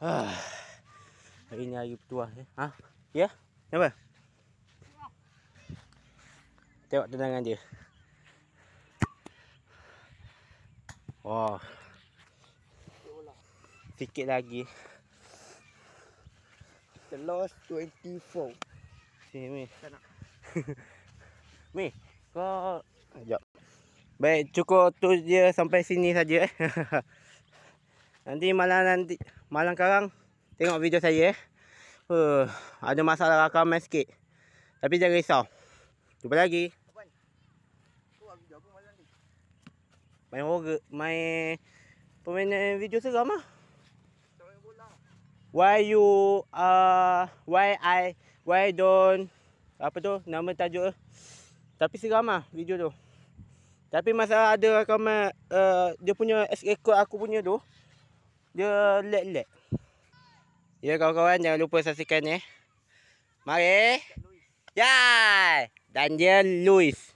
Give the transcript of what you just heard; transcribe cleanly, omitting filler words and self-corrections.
Hari ni hari petuah ya. Ha? Ya? Kenapa? Tengok tendangan dia. Wah. Sikit lagi. The lost 24. Sini Mi. Tak nak. Mi, kau sekejap. Baik, cukup tu je sampai sini saja malam karang tengok video saya ada masalah rakaman sikit. Tapi jangan risau. Jumpa lagi. Main horror, main permainan video seram ah. Why don't apa tu nama tajuk tapi seram ah video tu. Tapi masalah ada rakaman dia punya ekor aku punya tu dia lag. Ya kawan-kawan, jangan lupa saksikan Mari. Yay! Dan dia Luis.